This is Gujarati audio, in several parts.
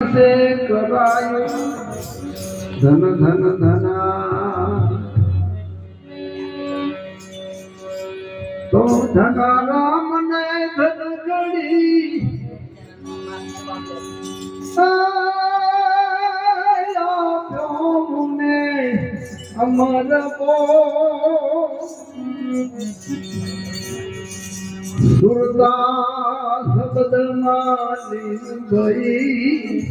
से करायो धन धन धना तो धना राम ने धन गणी मुने अमर को સુરદાસ બદમાની ગઈ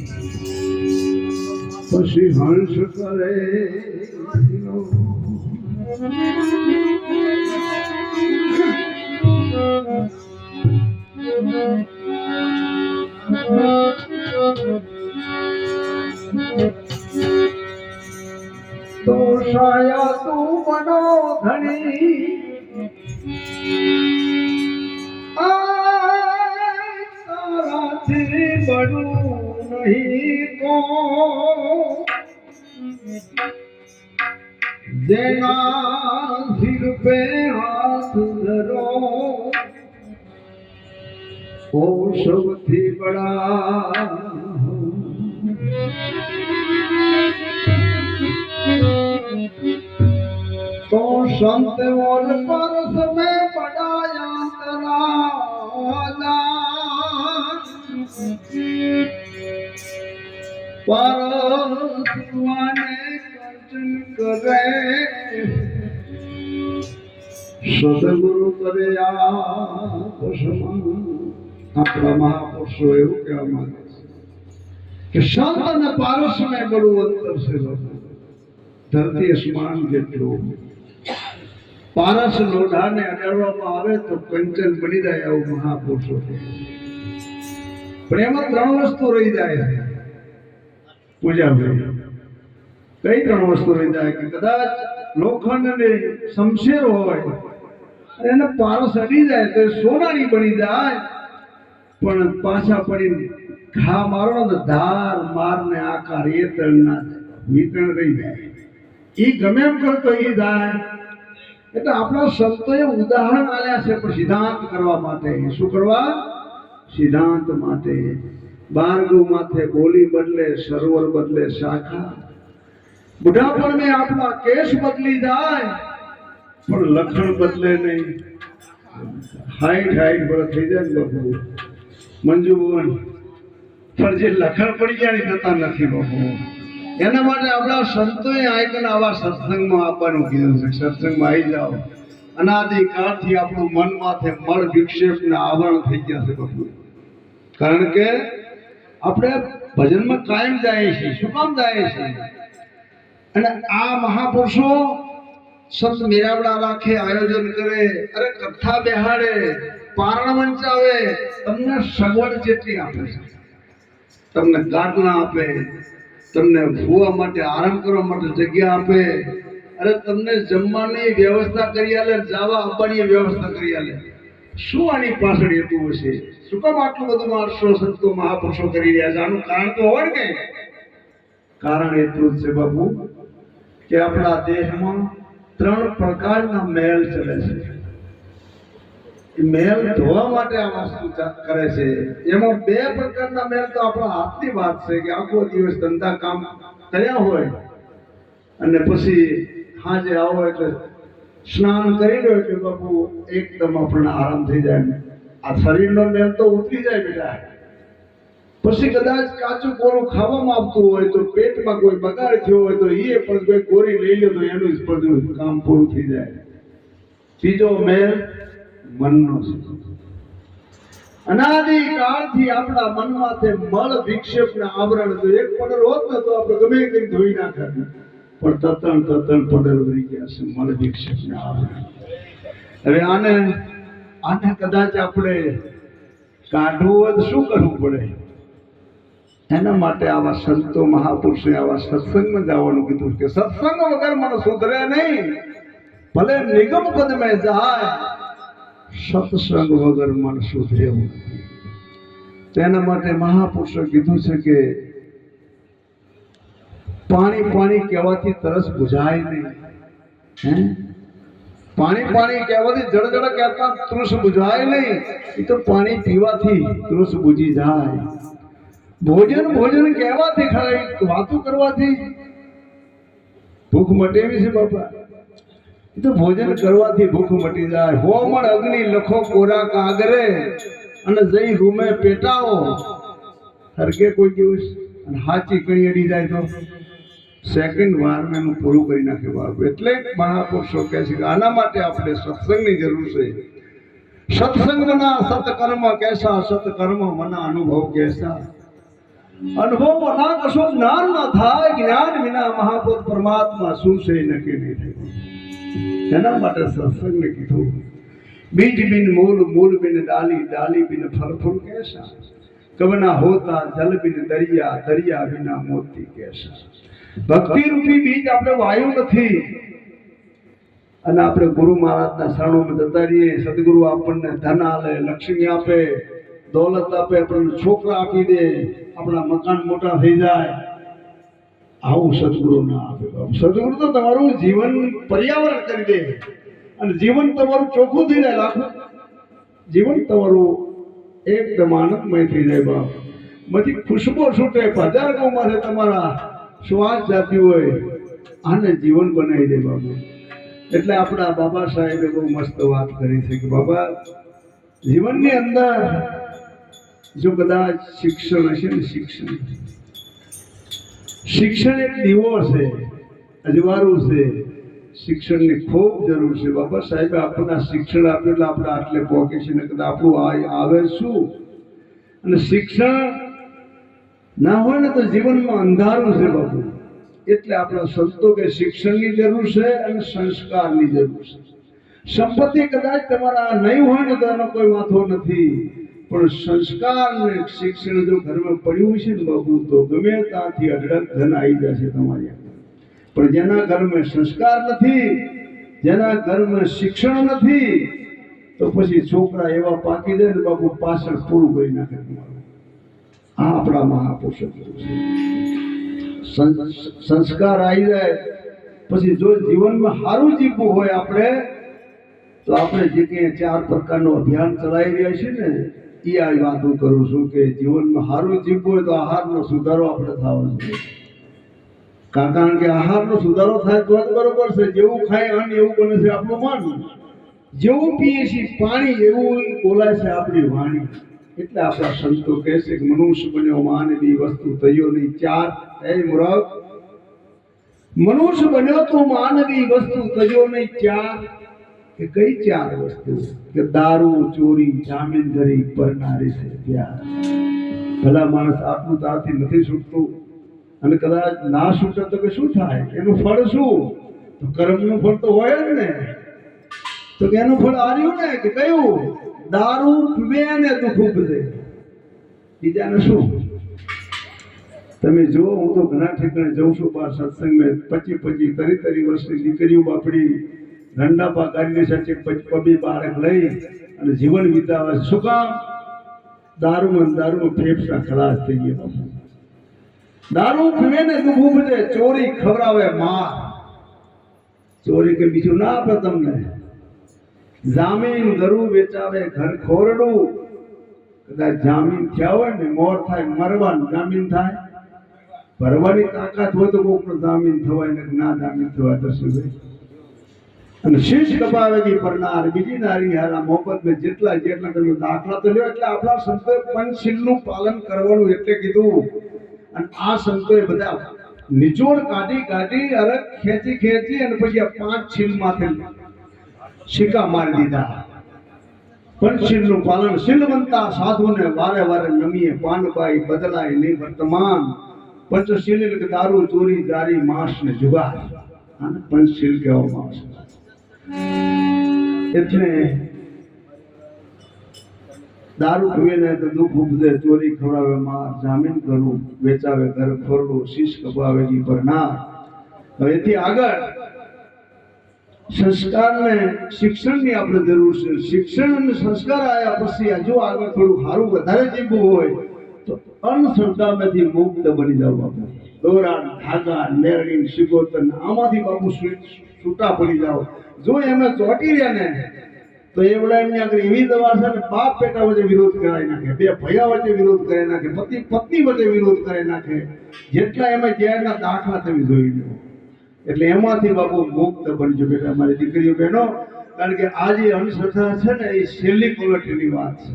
પછી હંસ કરે તો શાયા તું મનો ધણી बड़ू नहीं को देना सिर पे हाथ धरो ओ सबथी बड़ा तो संत और परस में बड़ा यांतरा परसुआने कर्जन करे सदगुरु करे આપણા મહાપુરુષો એવું કહેવા માંગે છે કે સંત અને પારસ में બડું અંતર છે ધરતી આસમાન જેટલું પારસ લોઢાને અડાડવામાં આવે તો કંચન બની જાય એવું મહાપુરુષો પણ એમાં ત્રણ વસ્તુ રહી જાય છે પૂજા ભાઈ કઈ ત્રણ વસ્તુ રહી જાય કે કદાચ લોખંડ અને શમશેર હોય એને પારસ અડી જાય તો સોનાની બની જાય પણ પાછા પડીને ઘા મારો ને ધાર મારને આકાર એ તળના વિતરણ રહી જાય એ ગમે એમ કરતો એ જાય એટલે આપણા સંતોએ ઉદાહરણ આલ્યા છે પણ સિદ્ધાંત કરવા માટે શું કરવા સિદ્ધાંત માટે બારગુ માથે બોલી બદલે સરોવર બદલે શાખા બુઢાપણ में આપણા કેશ બદલી જાય પણ લખણ બદલે નહીં હાઈટ પર થઈ જાય ને બાપુ મંજુ ભવન પણ જે લખણ પડી જાય થતા નથી બાપુ એના માટે આપણા સંતોએ આઈકન આવા સત્સંગમાં આપવાનું કીધું છે સત્સંગમાં આવી જાઓ અનાદિકાળથી આપણું મન માથે મળ વિક્ષેપ ને આવરણ થઈ ગયા છે બાપુ કારણ કે આપણે ભજનમાં કાયમ જાય છે શું કામ જાય છે અને આ મહાપુરુષો સંત મેળાવડા રાખે આયોજન કરે અરે કથા બેહાડે પારણ વંચાવે તમને સગવડ જેટલી આપે છે તમને ગાદલા આપે તમને ભૂવા માટે આરામ કરવા માટે જગ્યા આપે અરે તમને જમવાની વ્યવસ્થા કરી આલે જાવા આપવાની વ્યવસ્થા કરી આલે શું આની પાછળ હેતુ હશે શું કામ આટલું બધું માણસો સંતો મહાપુરુષો કરી રહ્યા છે આનું કારણ તો હોય કે કારણ એટલું જ છે બાપુ કે આપણા દેહમાં ત્રણ પ્રકારના મેલ ચલે છે એ મેલ ધોવા માટે આ વસ્તુ કરે છે એમાં બે પ્રકારના મેલ તો આપણા હાથની વાત છે કે આખો દિવસ ધંધા કામ કર્યા હોય અને પછી સાંજે આવો એટલે સ્નાન કરી લો એટલે બાપુ એકદમ આપણને આરામ થઈ જાય આ શરીરનો મેલ તો ઉતરી જાય બેટા પછી કદાચ કાચું કોરું ખાવામાં આવતું હોય તો પેટમાં કોઈ બગાડ થયો હોય તો એ પણ કોઈ ગોરી લઈ લે તો એનું જ બધું કામ પૂરું થઈ જાય ત્રીજો મેલ મનનો છે અનાદિકાળથી આપણા મનમાંથી મળ વિક્ષેપ ને આવરણ જો એક પડર હોત ને તો આપણે ગમે કંઈ ધોઈ નાખે પણ તતણ પડર વળી ગયા છે મળ વિક્ષેપ ને આવરણ હવે આને કદાચ આપણે કાઢવું હોય તો શું કરવું પડે એના માટે આવા સંતો મહાપુરુષે આવા સત્સંગમાં જવાનું કીધું કે સત્સંગ વગર મને સુધરે નહીં ભલે નિગમ પદ મેં જાય સત્સંગ વગર મન સુધરે તેના માટે મહાપુરુષે કીધું છે કે પાણી પાણી કહેવાથી તરસ બુઝાય નહીં પાણી પાણી કહેવાથી જળ કહેતા તૃષ બુઝાય નહીં એ તો પાણી પીવાથી તૃષ બુજી જાય ભોજન ભોજન કહેવાથી ખરા વાતો કરવાથી ભૂખ મટે એવી છે બાપા? એ તો ભોજન કરવાથી ભૂખ મટી જાય. હોમણ અગ્નિ લખો કોરા કાગરે અને જઈ રૂમે પેટાવો હરકે કોઈ દિવસ અને હાચી કણી અડી જાય તો સેકન્ડ વાર એનું પૂરું કરી નાખે બાપ. એટલે મહાપુરુષો કહે છે કે આના માટે આપણે સત્સંગની જરૂર છે. સત્સંગ મના સત્કર્મ કેસા, સત્કર્મ મના અનુભવ કેસા. અનુભવ ના કશો જ્ઞાન ના થાય, જ્ઞાન વિના મહાપુરુષ પરમાત્મા શું છે નક્કી નહીં થાય. એના માટે સત્સંગને કીધું. બીજ બિન મૂલ, મૂલ બિન ડાલી, ડાલી બિન ફલ, ફૂલ કેસા. કવના હોતા જલ બિન દરિયા, દરિયા વિના મોતી કેસા. ભક્તિ રૂપી બીજ આપણે વાયુ નથી અને આપણે ગુરુ મહારાજના શરણોમાં જતા રહીએ. સદગુરુ આપણને ધન આપે, લક્ષ્મી આપે, દોલત આપે, આપણને છોકરા આપી દે, આપણા મકાન મોટા થઈ જાય. આવું સદગુરુ ના આપે. સદગુરુ તો તમારું જીવન પર્યાવરણ કરી દે અને જીવન તમારું ચોખ્ખું થઈ જાય. લાખો જીવન તમારું એકદમ આનંદમય થઈ જાય બાપ. માંથી ખુશબુ છૂટે, હજાર ગૌમાંથી તમારા શ્વાસ જાતી હોય, આને જીવન બનાવી દે બાબુ. એટલે આપણા બાબા સાહેબે બહુ મસ્ત વાત કરી છે કે બાબા જીવનની અંદર જો કદાચ શિક્ષણ હશે ને, શિક્ષણ એક દીવો છે, અજવાળું છે. શિક્ષણની ખૂબ જરૂર છે. બાબા સાહેબે આપણને શિક્ષણ આપ્યું એટલે આપણે આટલે પહોંચે છે. ને કદાચ આપણું આવે શું? અને શિક્ષણ ના હોય ને તો જીવનમાં અંધારું છે બાપુ. એટલે આપણા સંતો કે શિક્ષણની જરૂર છે અને સંસ્કારની જરૂર છે. સંપત્તિ કદાચ તમારા નહીં હોય ને તો એનો કોઈ વાંધો નથી, પણ સંસ્કાર ને શિક્ષણ જો ઘરમાં પડ્યું છે ને બાપુ તો ગમે ત્યાંથી અઢળક ધન આવી જશે તમારી. પણ જેના ઘરમાં સંસ્કાર નથી, જેના ઘરમાં શિક્ષણ નથી, તો પછી છોકરા એવા પાકી જાય ને બાપુ પાછળ પૂરું કરી નાખે તમારું. આ આપણા મહાપુરુષો છે. સંસ્કાર આવી જાય પછી જો જીવનમાં સારું જીવવું હોય આપણે તો આપણે જે કંઈ 4 પ્રકારનું અભિયાન ચલાવી રહ્યા છીએ ને એ આ વાત હું કરું છું કે જીવનમાં સારું જીવવું હોય તો આહારનો સુધારો આપણે થવો જોઈએ. કારણ કે આહારનો સુધારો થાય તો જ બરોબર છે. જેવું ખાય અન્ન એવું બને છે આપણું મન, જેવું પીએ છીએ પાણી એવું બોલાય છે આપણી વાણી. એટલે આપણા સંતો કહે છે કે મનુષ્ય બન્યો માનવી વસ્તુ થયો નહીં 4. એ મૂર્ખ, મનુષ્ય બન્યો તો માનવી વસ્તુ થયો નહીં 4. કે કઈ 4 વસ્તુ? કે દારૂ, ચોરી, જામીનદારી, પરનારી છે પ્યાર. ભલા માણસ આટલું તારથી નથી છૂટતું અને કદાચ ના છૂટે તો કે શું થાય? એનું ફળ શું? તો કર્મનું ફળ તો હોય જ ને. તો કે એનું ફળ આવ્યું ને કે કયું? દારૂ પીવે ને દુઃખ ઉપજે. બીજાને શું? તમે જો હું તો ઘણા ઠેકાણે જઉં છું બાર સત્સંગમાં 25 વર્ષની દીકરીઓ બાપડી રંડાપા કાઢીને સાચે પબી બાળક લઈ અને જીવન વિતાવે. શું કામ? દારૂમાં ફેફસા ખલાસ થઈ ગયા. દારૂ પીવે ને દુઃખ ઉપજે. ચોરી ખવડાવે માર. ચોરી કે બીજું ના આપે તમને. જામીન ગરું વેચાવે ઘર ખોરડું. કદાચ જામીન થયા હોય ને મોર થાય મરવાનું, જામીન થાય ભરવાની તાકાત હોય તો કોઈનો જામીન થવાય ને ના જામીન થવાય તો શું ભાઈ. અને શીશ કપાવેલી પરનાર બીજી નારી હારા મોહબ્બત ને જેટલા તમે દાખલા તો લ્યો. એટલે આપણા સંતોએ પંચશીલનું પાલન કરવાનું એટલે કીધું. અને આ સંતોએ બધા નિચોડ કાઢી અરે ખેંચી અને પછી આ 5 શીલ માથે સિક્કા મારી દીધા. પંચશીલનું પાલન. શીલવંતા સાધુને વારે વારે નમીએ પાનબાઈ બદલાય નહીં વર્તમાન. પંચશીલ એટલે દારૂ, ચોરી, જારી, માંસ ને જુગાર. આને પંચશીલ કહેવામાં આવે છે. એટલે દારૂ પીવે ને તો દુઃખ ઉપજે, ચોરી ખવડાવે માર, જામીન કરું વેચાવે ઘર ખોરડું, શીશ કપાવેલી પરનાર. હવેથી આગળ સંસ્કારને શિક્ષણની આપણે જરૂર છે. શિક્ષણ અને સંસ્કાર આવ્યા પછી હજુ આગળ થોડું સારું વધારે જીવવું હોય તો અંધશ્રદ્ધામાંથી મુક્ત બની જાવ બાપુ. દોરા, ધાગા, નેરણી, સિગોતર આમાંથી બાપુ છૂટા પડી જાઓ. જો એમને ચોંટી રહ્યા ને તો એવડા એમની આગળ એવી દવા છે ને, બાપ બેટા વચ્ચે વિરોધ કરાવી નાખે, બે ભૈયા વચ્ચે વિરોધ કરી નાખે, પતિ પત્ની વચ્ચે વિરોધ કરી નાખે, જેટલા એમાં ઝેરના દાખલા તમે જોઈ લો. એટલે એમાંથી બાપુ મુક્ત બનજો બેટા, અમારી દીકરીઓ બહેનો. કારણ કે આ જે અંધશ્રદ્ધા છે ને, એ છેલ્લી ક્વોલિટીની વાત છે.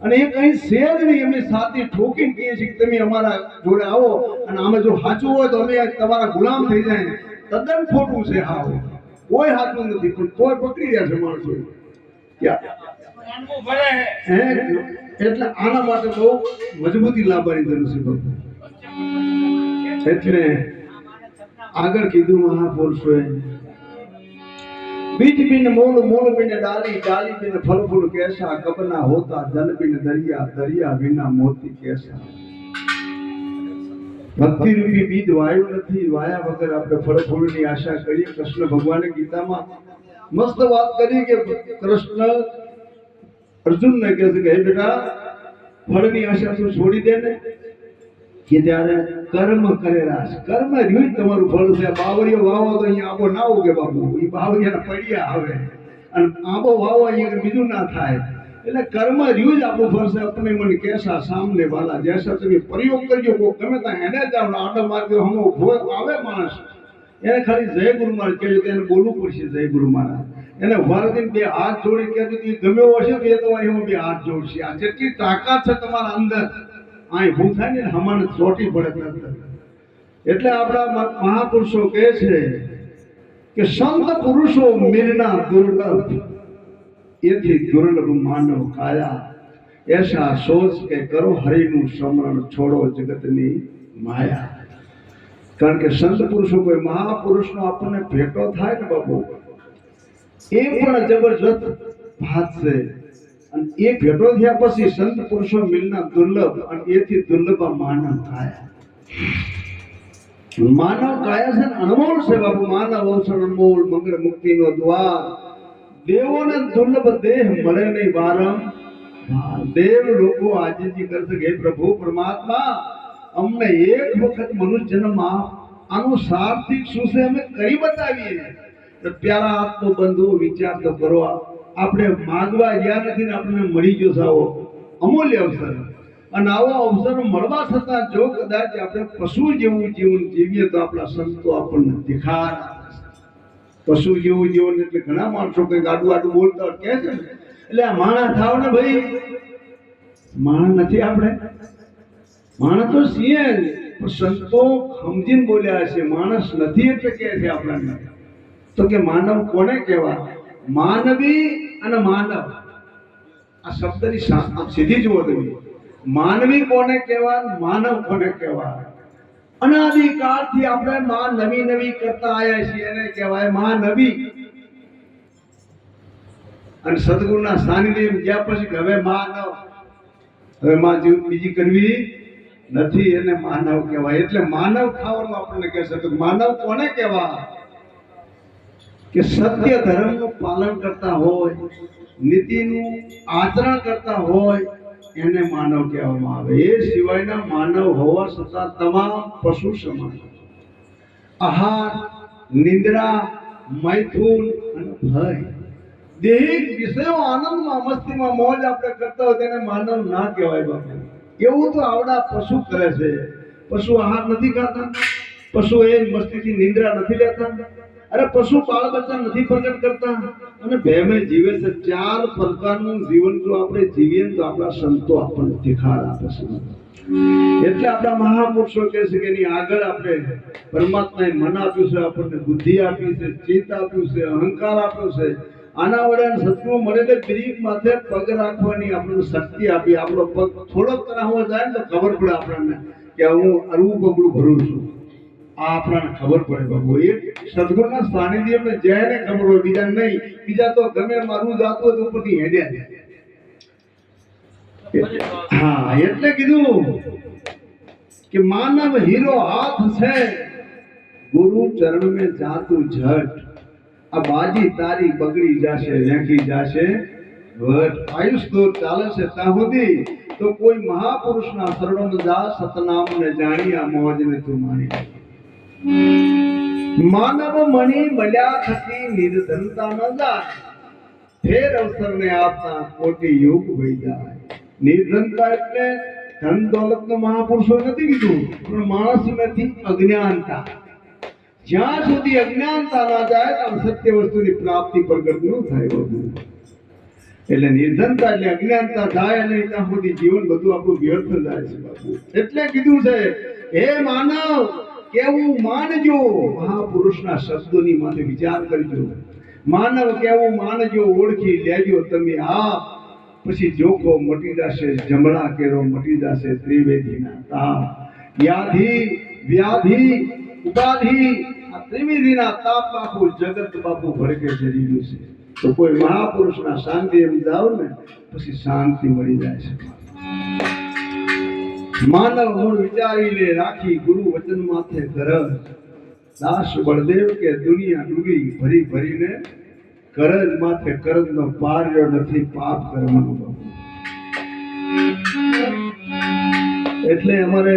અને એ કઈ છે જ નહીં. એમની સાથે ઠોકીને કહીએ છીએ કે તમે અમારા જોડે આવો, અને આમે જો સાચું હોય તો અમે તમારા ગુલામ થઈ જાય. તદ્દન ખોટું છે. હા, કોઈ સાચું નથી, પણ કોઈ પકડી રહ્યા છે માણસો. એટલે આના માટે બહુ મજબૂતી લાવવાની જરૂર છે બાપુ. એટલે આગળ કીધું મહાપુરુષોએ, बीज बिन मूल मूल बिन डाली डाली बिन फल फूल कैसा कबना होता जल बिन दरिया दरिया बिना मोती कैसा. ભક્તિ રૂપી બીજ વાયુ નથી, વાયા વગર આપણે ફળ ફૂલની આશા કરીએ. કૃષ્ણ ભગવાને ગીતામાં મસ્ત વાત કરી કે કૃષ્ણ અર્જુનને કહે છે કે હે બેટા, ફળની આશા તું છોડી દે ને, કે ત્યારે કર્મ કરેલા છે. કર્મ રહ્યું જ તમારું ફળ છે. બાવરીઓ વાવો તો અહીંયા આંબો ના ઉગે બાપુ, એ બાવરિયાના પડ્યા આવે, અને આંબો વાવો અહીંયા બીજું ના થાય. એટલે કર્મ રહ્યું જ આપણું ફળ છે. આપણે મને કેસા સામને વાલા જૈસા તમે પ્રયોગ કરજો. ગમે ત્યાં એને જાવ આડો માર્ગે હમો આવે માણસ, એને ખાલી જય ગુરુ મહારાજ કહેજો, કે એને બોલવું પડશે જય ગુરુ મહારાજ. એને વારદીને બે હાથ જોડી કહેજો કે ગમે હશે તો એ તમારી એમાં બે હાથ જોડશે. આ જેટલી તાકાત છે તમારા અંદર, અહીં ભૂ થાય ને હમાને ચોટી પડે. એટલે આપણા મહાપુરુષો કહે છે કે સંત પુરુષો મિલના દુર્લભ, એથી દુર્લભ માનવ કાયા. એસા સોચ કે કરો હરિનું સ્મરણ, છોડો જગતની માયા. કારણ કે સંત પુરુષો, કોઈ મહાપુરુષનો આપણને ભેટો થાય ને બાપુ, એ પણ જબરજસ્ત ભાત છે. અને એ ભેટો થયા પછી સંત પુરુષો મિલના દુર્લભ, અને એથી દુર્લભ માનવ કાયા. માનવ કાયા છે ને અનમોલ છે બાપુ. માનવ અવસર અનમોલ, મંગળ મુક્તિનો દ્વાર. દેવોને દુર્લભ દેહ મળે નહીં વારંવાર. દેવ લોકો આજીજી કરશે કે હે પ્રભુ પરમાત્મા, અમને એક વખત મનુષ્ય જન્મ આપ. આનું સાર્થિક શું છે અમે કરી બતાવીએ. તો પ્યારા આત્મ બંધુ વિચાર તો કરો, આપણે માંગવા ગયા નથી ને આપણને મળી ગયો સાવો અમૂલ્ય અવસર. અને આવો અવસર મળવા છતાં જો કદાચ આપણે પશુ જેવું જીવન જીવીએ તો આપણા સંતો આપણને દેખાડ. પશુ જેવું જીવન એટલે ઘણા માણસો કંઈક આડું આડું બોલતા કહે છે ને, એટલે આ માણસ થાવ ને ભાઈ. માણસ નથી આપણે, માણસ તો છીએ જ, પણ સંતો સમજીને બોલ્યા છે માણસ નથી એટલે કહે છે આપણને. તો કે માનવ કોને કહેવા? માનવી અને માનવ આ શબ્દની સીધી જુઓ તમે. માનવી કોને કહેવા, માનવ કોને કહેવા? અનાદિકાળથી આપણે માં નવી નવી કરતા આવ્યા છીએ, એને કહેવાય માં નવી. અને સદગુરુના સાનિધ્ય ગયા પછી હવે માનવ, હવે માં બીજી કરવી નથી, એને માનવ કહેવાય. એટલે માનવ ખાવાનું આપણને કહેશે. તો માનવ કોને કહેવા? કે સત્ય ધર્મનું પાલન કરતા હોય, નીતિનું આચરણ કરતા હોય, એને માનવ કહેવામાં આવે. એ સિવાયના માનવ હોવા છતાં તમામ પશુ સમાન. આહાર, નિંદ્રા, મૈથુન અને ભય, દૈહિક વિષયો આનંદમાં મસ્તીમાં મોજ આપણે કરતા હોય તેને માનવ ના કહેવાય બાપુ. એવું તો આવડા પશુ કરે છે. પશુ આહાર નથી ખાતા, પશુ એ મસ્તીથી નિંદ્રા નથી લેતા, અરે પશુ બાળ બચ્ચા નથી પ્રગટ કરતા, અને ભેમે જીવે છે. 4 પ્રકારનું જીવન જો આપણે જીવીએ તો આપણા સંતો આપણને દેખાડ આપે છે. એટલે આપણા મહાપુરુષો કહે છે કે એની આગળ આપણે પરમાત્માએ મન આપ્યું છે, આપણને બુદ્ધિ આપી છે, ચિત્ત આપ્યું છે, અહંકાર આપ્યો છે. આના વડે સત્વ મળે બ્રીક માથે પગ રાખવાની આપણને શક્તિ આપી. આપણો પગ થોડોક તરાહો જાય ને તો ખબર પડે આપણને કે હું અરવું પગલું ભરું છું. આ આપણને ખબર પડે બાબુ. એ સદગુરુના સાનિધ્યમાં જેને ખબર હોય, બીજા નહીં. બીજા તો ગમે મારું જાતું હોય તો ઉપરથી હેડ્યા. હા, એટલે કીધું કે માનવ હીરો હાથ છે, ગુરુ ચરણ में જાતું झट. આ બાજી તારી બગડી જાશે, વેંખી જાશે વટ. આયુષ તો ચાલે છે ત્યાં સુધી તો કોઈ મહાપુરુષના શરણમાં જા, સતનામને જાણી આ મોજને તું માણી. માનવ મણી મળ્યા થકી નિર્ધનતા ન જાય. ફેર અવસરને આપતા કોટી યુગ વહી જાય. નિર્ધનતા એટલે ધન દોલતનો મહાપુરુષો નથી કીધું, પણ માણસ નથી અજ્ઞાનતા. જ્યાં સુધી અજ્ઞાનતા ના જાય ત્યાં સત્ય વસ્તુની પ્રાપ્તિ પ્રગટ ન થાય બાબુ. એટલે નિર્ધનતા એટલે અજ્ઞાનતા થાય અને ત્યાં સુધી જીવન બધું આપણું વ્યર્થ જાય છે બાબુ. એટલે કીધું છે, હે માનવ કેવું માનજો, મહાપુરુષના શબ્દોની માથે વિચાર કરજો. માનવ કેવું માનજો, ઓળખી લેજો તમે આ. પછી જોખો મટી જશે, જમણા કેરો મટી જશે, ત્રિવેદીના તાપ. વ્યાધિ વ્યાધિ ઉપાધિ આ ત્રિવેદીના તાપ બાપુ જગત બાપુ ભડકે જઈ રહ્યું છે. તો કોઈ મહાપુરુષના શાંતિ એમ જાવ ને પછી શાંતિ મળી જાય છે. માનવ મૂળ વિચારીને રાખી ગુરુ વચન માથે ગરજ. દાસ બળદેવ કે દુનિયા ડૂબી ભરી ભરીને કરજ માથે કરજનો પાર્યો નથી પાપ કરવાનો બાપુ. એટલે અમારે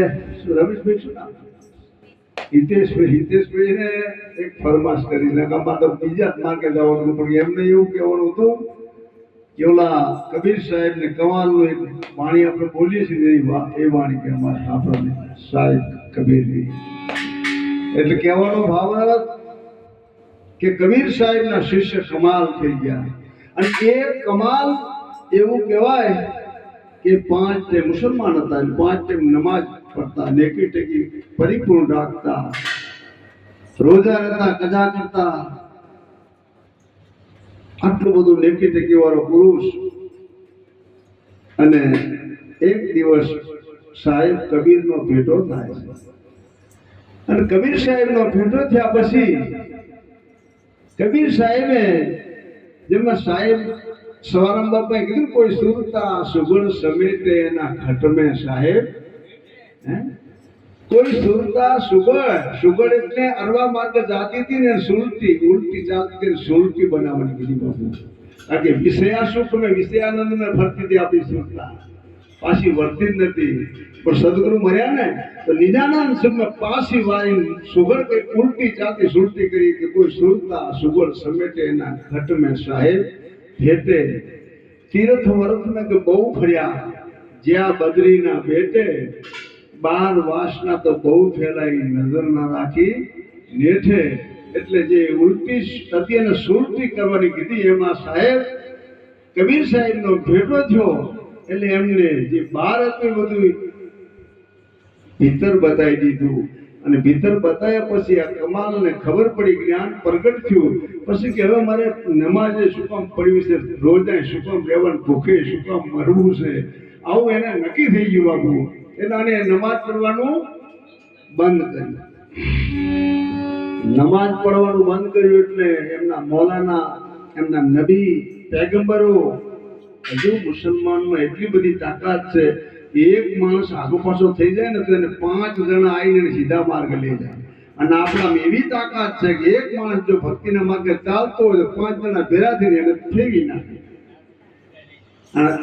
રમેશભાઈ શું નામ, હિતેશભાઈ ને એક ફરમાશ કરી નકામાં તો બીજા જ માર્કે જવાનું, પણ એમને એવું કહેવાનું હતું કે ઓલા કબીર સાહેબ ને કમાલનું એક વાણી આપણે બોલીએ છીએ એ વાણી કે અમારે આપણને સાહેબ કબીરની. એટલે કહેવાનો ભાવ કે કબીર સાહેબના શિષ્ય કમાલ થઈ ગયા. અને એ કમાલ એવું કહેવાય કે 5 ટાઈમ મુસલમાન હતા, 5 ટાઈમ નમાજ પડતા, નેકી ટેકી પરિપૂર્ણ રાખતા, રોજા રહેતા, કજા કરતા. આટલું બધું નેકી ટેકી વાળો પુરુષ. અને એક દિવસ સાહેબ કબીરનો ભેટો થાય છે. અને કબીર સાહેબનો ભેટો થયા પછી કબીર સાહેબે જેમાં સાહેબ સવારામ બાપાએ કીધું કોઈ સુરતા સુગણ સમેટે એના ખટમે સાહેબ. કોઈ સુરતા સુગડ એટલે અરવા માર્ગ જાતી હતી ને સુરતી ઉલટી જાતી સુરતી બનાવવાની કીધી બાપુ. કારણ કે વિષયા સુખ ને વિષયાનંદ ને ફરતી હતી આપણી સુરતા, પાછી વર્તી જ નથી. પણ સદગુરુ મર્યા ને તો નિજાનંદ સુખમાં પાછી વાળી સુગડ કઈ ઉલટી જાતી સુરતી કરી કે કોઈ સુરતા સુગડ સમેટે એના ઘટ મેં સાહેબ ભેટે. તીર્થ વર્થ મેં કે બહુ ફર્યા જ્યાં બદ્રીના બેટે. 12 વાસના તો બહુ ફેલાઈ નજર ના રાખી નેઠે. એટલે જે ઉલટી હતી અને સુરતી કરવાની કીધી એમાં સાહેબ કબીર સાહેબનો ભેટો થયો. એટલે એમને જે બહાર હતું બધું ભીતર બતાવી દીધું. અને ભીતર બતાવ્યા પછી આ કમાલને ખબર પડી, જ્ઞાન પ્રગટ થયું. પછી કે હવે મારે નમાજે શું કામ પડ્યું છે, રોજાએ શું કામ રહેવાનું, ભૂખે શું કામ મરવું છે, આવું એને નક્કી થઈ ગયું બાપુ. એટલે આને નમાજ પડવાનું બંધ કર્યું. નમાજ પડવાનું બંધ કર્યું એટલે એમના મૌલાના, એમના નબી પૈગંબરો, હજુ મુસલમાનમાં એટલી બધી તાકાત છે. એક માણસ આગો પાછો થઈ જાય ને તો એને 5 જણા આવીને સીધા માર્ગે લઈ જાય. અને આપણામાં એવી તાકાત છે કે એક માણસ જો ભક્તિના માર્ગે ચાલતો હોય તો 5 જણા ભેગા થઈને એને ફેરવી નાખે.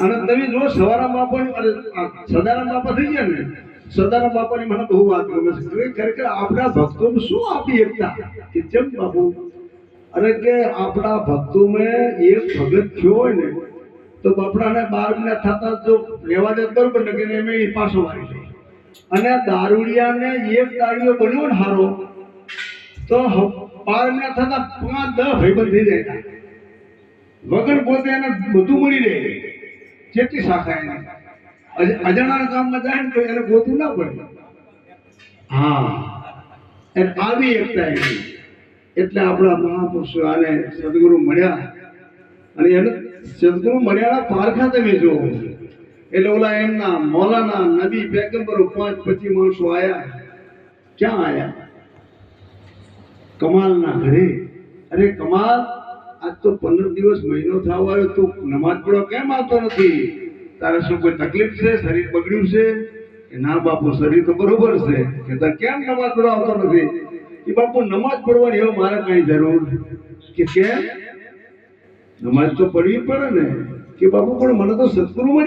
અને તમે જો સવારામ બાપાની સદારામ બાપા થઈ ગયા ને, સદારામ બાપાની મને બહુ વાત ગમે છે. ખરેખર આપણા ભક્તોને શું આપી એકતા કે જેમ બાપુ. અરે કે આપણા ભક્તોમાં એક ભગત થયો હોય ને તો બાપડાને 12 મહિના થતા જો લેવા દે બરોબર ને કે એમ પાછો વાળી જાય. અને દારૂડિયાને એક દારૂડિયો બન્યો ને હારો તો 12 મહિના થતા 5-10 ભાઈબંધ થઈ જાય. વગર પોતે એને બધું મળી રહે. જેટલી શાખા એને અજાણા ગામમાં જાય ને તો એને ગોતું ના પડે. હા, એને આવી એકતા એની. એટલે આપણા મહાપુરુષો આને સદગુરુ મળ્યા. અને એને સદગુરુ મળ્યાના પારખા તમે જુઓ. એટલે ઓલા એમના મૌલાના નબી પૈગંબરો 5-25 માણસો આયા. ક્યાં આયા? કમાલના ઘરે. અરે કમાલ, આજ તો 15 દિવસ મહિનો થવા આવ્યો, તું નમાજ પડવા કેમ આવતો નથી? તારે શું કોઈ તકલીફ છે? શરીર બગડ્યું છે? કે ના બાપુ શરીર તો બરોબર છે. કે તારે કેમ નમાજ પડવા આવતો નથી? કે બાપુ નમાજ પડવાની હવે મારે કઈ જરૂર કે કેમ? નમાજ તો પડવી પડે ને. કે બાપુ પણ મને તો સદગુરુ